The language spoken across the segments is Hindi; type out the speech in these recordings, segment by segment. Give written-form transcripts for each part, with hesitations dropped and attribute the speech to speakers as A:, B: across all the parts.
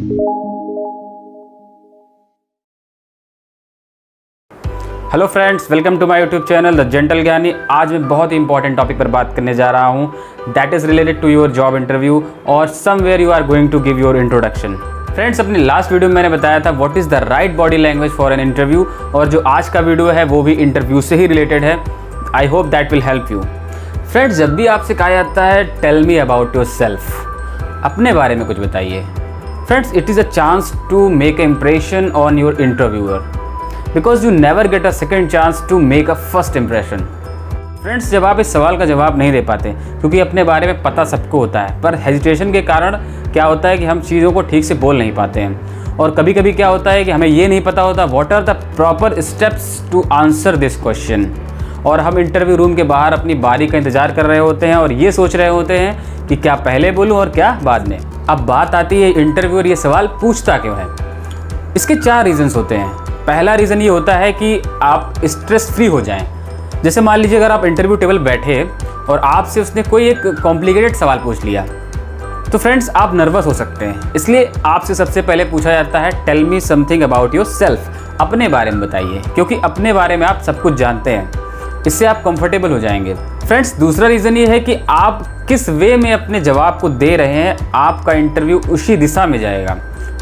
A: Hello friends, welcome to my YouTube channel the gentle Gyani. आज मैं बहुत ही इंपॉर्टेंट टॉपिक पर बात करने जा रहा हूं, that is related to your job interview और somewhere you are going to give your introduction. Friends, अपनी लास्ट वीडियो में मैंने बताया था what is the right body language for an interview, और जो आज का वीडियो है वो भी इंटरव्यू से ही रिलेटेड है। I hope that will help you. Friends, जब भी आपसे कहा जाता है tell me about yourself, अपने बारे में कुछ बताइए। Friends, it is a chance to make a impression on your interviewer because you never get a second chance to make a first impression. Friends, जब आप इस सवाल का जवाब नहीं दे पाते, क्योंकि अपने बारे में पता सबको होता है, पर हेजिटेशन के कारण क्या होता है कि हम चीज़ों को ठीक से बोल नहीं पाते हैं। और कभी कभी क्या होता है कि हमें ये नहीं पता होता what are the proper steps to answer this question, और हम इंटरव्यू रूम के बाहर अपनी बारी का इंतज़ार कर रहे होते हैं और ये सोच रहे होते हैं कि क्या पहले बोलूँ और क्या बाद में। अब बात आती है इंटरव्यूअर ये सवाल पूछता क्यों है। इसके 4 रीज़न्स होते हैं। पहला रीज़न ये होता है कि आप स्ट्रेस फ्री हो जाएं। जैसे मान लीजिए अगर आप इंटरव्यू टेबल बैठे और आपसे उसने कोई एक कॉम्प्लिकेटेड सवाल पूछ लिया, तो फ्रेंड्स आप नर्वस हो सकते हैं। इसलिए आपसे सबसे पहले पूछा जाता है tell me something about yourself, अपने बारे में बताइए, क्योंकि अपने बारे में आप सब कुछ जानते हैं। इससे आप कंफर्टेबल हो जाएंगे। फ्रेंड्स, दूसरा रीज़न ये है कि आप किस वे में अपने जवाब को दे रहे हैं, आपका इंटरव्यू उसी दिशा में जाएगा।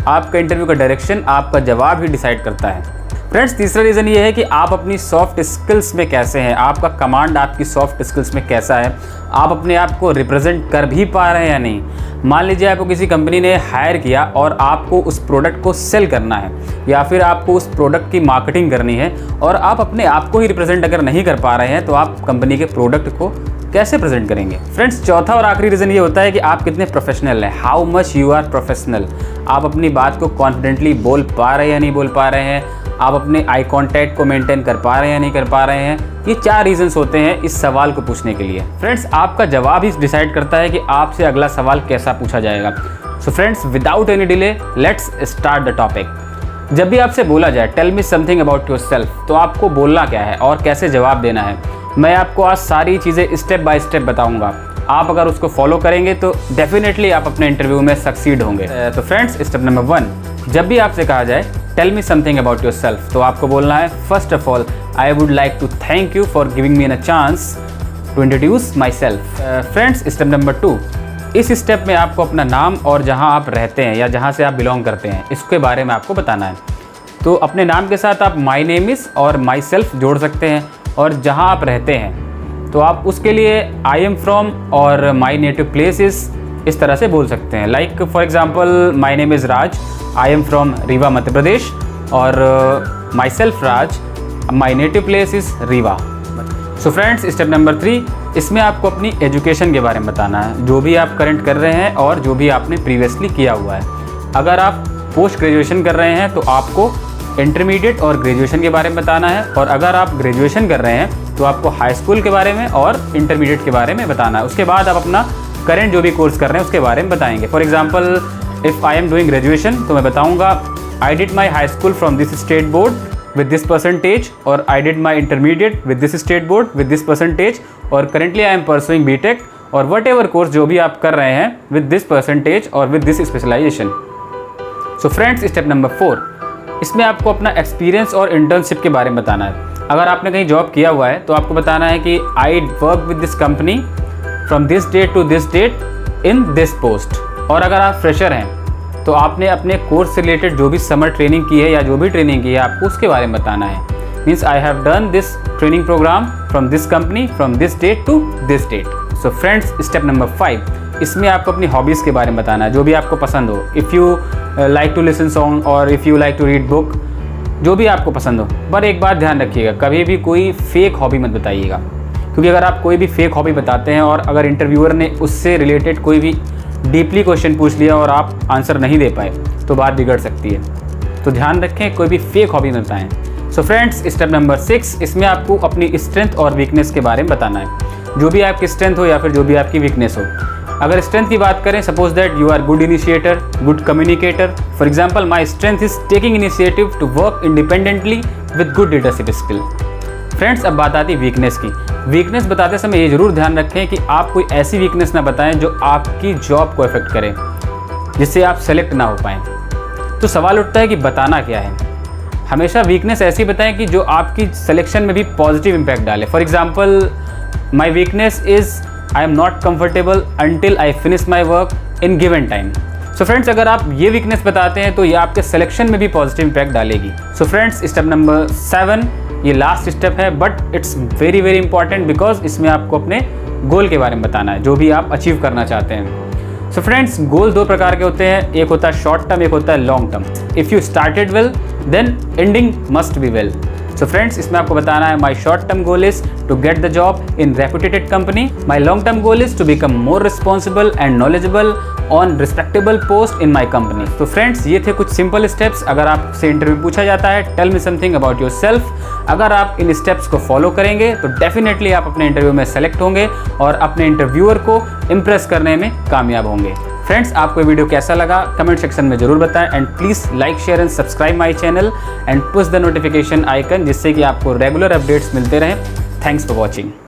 A: आपका इंटरव्यू का डायरेक्शन आपका जवाब ही डिसाइड करता है। फ्रेंड्स, तीसरा रीज़न ये है कि आप अपनी सॉफ्ट स्किल्स में कैसे हैं, आपका कमांड आपकी सॉफ्ट स्किल्स में कैसा है, आप अपने आप को रिप्रेजेंट कर भी पा रहे हैं या नहीं। मान लीजिए आपको किसी कंपनी ने हायर किया और आपको उस प्रोडक्ट को सेल करना है, या फिर आपको उस प्रोडक्ट की मार्केटिंग करनी है, और आप अपने आप को ही रिप्रेजेंट अगर नहीं कर पा रहे हैं, तो आप कंपनी के प्रोडक्ट को कैसे प्रेजेंट करेंगे। फ्रेंड्स, चौथा और आखिरी रीज़न ये होता है कि आप कितने प्रोफेशनल हैं, how much you are professional. आप अपनी बात को कॉन्फिडेंटली बोल पा रहे हैं या नहीं बोल पा रहे हैं, आप अपने आई कांटेक्ट को मेंटेन कर पा रहे हैं या नहीं कर पा रहे हैं। ये 4 रीजंस होते हैं इस सवाल को पूछने के लिए। फ्रेंड्स, आपका जवाब ही डिसाइड करता है कि आपसे अगला सवाल कैसा पूछा जाएगा। So friends, without any delay let's start the topic. जब भी आपसे बोला जाए tell me something about yourself, तो आपको बोलना क्या है और कैसे जवाब देना है, मैं आपको आज सारी चीज़ें स्टेप बाय स्टेप बताऊंगा। आप अगर उसको फॉलो करेंगे तो डेफिनेटली आप अपने इंटरव्यू में सक्सीड होंगे। तो फ्रेंड्स, स्टेप नंबर 1, जब भी आपसे कहा जाए tell me something about yourself, तो आपको बोलना है first of all I would like to thank you for giving me a chance to introduce myself. Friends, step number 2, इस स्टेप में आपको अपना नाम और जहाँ आप रहते हैं या जहाँ से आप बिलोंग करते हैं इसके बारे में आपको बताना है। तो अपने नाम के साथ आप माई नेम इज़ और माई सेल्फ जोड़ सकते हैं, और जहाँ आप रहते हैं तो आप उसके लिए आई एम फ्रॉम और माई नेटिव प्लेस इस तरह से बोल सकते हैं। Like for example, my name is Raj, I am from Rewa Madhya Pradesh, और myself Raj, my native place is Rewa. So friends, step number 3, इसमें आपको अपनी एजुकेशन के बारे में बताना है, जो भी आप करंट कर रहे हैं और जो भी आपने प्रीवियसली किया हुआ है। अगर आप पोस्ट ग्रेजुएशन कर रहे हैं तो आपको इंटरमीडिएट और ग्रेजुएशन के बारे में बताना है, और अगर आप ग्रेजुएशन कर रहे हैं तो आपको हाई स्कूल के बारे में और इंटरमीडिएट के बारे में बताना है। उसके बाद आप अपना करेंट जो भी कोर्स कर रहे हैं उसके बारे में बताएंगे। For example, if I am doing graduation तो मैं बताऊंगा I did my high school from this state board with this percentage, और I did my intermediate with this state board with this percentage, और currently I am pursuing BTech, और वट एवर कोर्स जो भी आप कर रहे हैं विद दिस परसेंटेज और with this specialisation. So friends, step number 4, इसमें आपको अपना एक्सपीरियंस और इंटर्नशिप के बारे में बताना है। अगर आपने कहीं जॉब किया हुआ है तो आपको बताना है कि I work with this company from this date to this date in this post. और अगर आप फ्रेशर हैं तो आपने अपने कोर्स से रिलेटेड जो भी समर ट्रेनिंग की है या जो भी ट्रेनिंग की है आपको उसके बारे में बताना है। Means I have done this training programme from this company from this date to this date. So friends, step number 5, इसमें आपको अपनी हॉबीज़ के बारे में बताना है, जो भी आपको पसंद हो। If you like to listen song और if you like to read book, जो भी आपको पसंद हो। पर एक बात ध्यान रखिएगा, कभी भी कोई फेक हॉबी मत बताइएगा, क्योंकि अगर आप कोई भी फेक हॉबी बताते हैं और अगर इंटरव्यूअर ने उससे रिलेटेड कोई भी डीपली क्वेश्चन पूछ लिया और आप आंसर नहीं दे पाए तो बात बिगड़ सकती है। तो ध्यान रखें, कोई भी फेक हॉबी मत बताएं। सो फ्रेंड्स, स्टेप नंबर 6, इसमें आपको अपनी स्ट्रेंथ और वीकनेस के बारे में बताना है। जो भी आपकी स्ट्रेंथ हो या फिर जो भी आपकी वीकनेस हो। अगर स्ट्रेंथ की बात करें, suppose that you are good initiator, good communicator. For example, my strength is taking initiative to work independently with good leadership skill. Friends, अब बात आती है वीकनेस की। वीकनेस बताते समय ये जरूर ध्यान रखें कि आप कोई ऐसी वीकनेस ना बताएं जो आपकी जॉब को इफेक्ट करे, जिससे आप सेलेक्ट ना हो पाएँ। तो सवाल उठता है कि बताना क्या है। हमेशा वीकनेस ऐसी बताएं कि जो आपकी सिलेक्शन में भी पॉजिटिव इम्पैक्ट डाले। For example, my weakness is I am not comfortable until I finish my work in given time. So friends, अगर आप ये वीकनेस बताते हैं तो ये आपके सिलेक्शन में भी पॉजिटिव इम्पैक्ट डालेगी। सो फ्रेंड्स, स्टेप नंबर 7 ये लास्ट स्टेप है, but it's very very important because इसमें आपको अपने गोल के बारे में बताना है, जो भी आप अचीव करना चाहते हैं। सो फ्रेंड्स, गोल 2 प्रकार के होते हैं, एक होता है शॉर्ट टर्म, एक होता है long term. If you started well then ending must be well. So friends, इसमें आपको बताना है my short term goal is to get the job in reputed company, my long term goal is to become more responsible and knowledgeable on respectable post in my company. तो फ्रेंड्स, ये थे कुछ सिंपल स्टेप्स। अगर आपसे इंटरव्यू पूछा जाता है tell me something about yourself, अगर आप इन स्टेप्स को फॉलो करेंगे तो डेफिनेटली आप अपने इंटरव्यू में सेलेक्ट होंगे और अपने इंटरव्यूअर को इम्प्रेस करने में कामयाब होंगे। फ्रेंड्स, आपको ये वीडियो कैसा लगा कमेंट सेक्शन में जरूर बताएं and please like share and subscribe my channel and push the notification icon, जिससे कि आपको रेगुलर अपडेट्स मिलते रहें। Thanks for watching.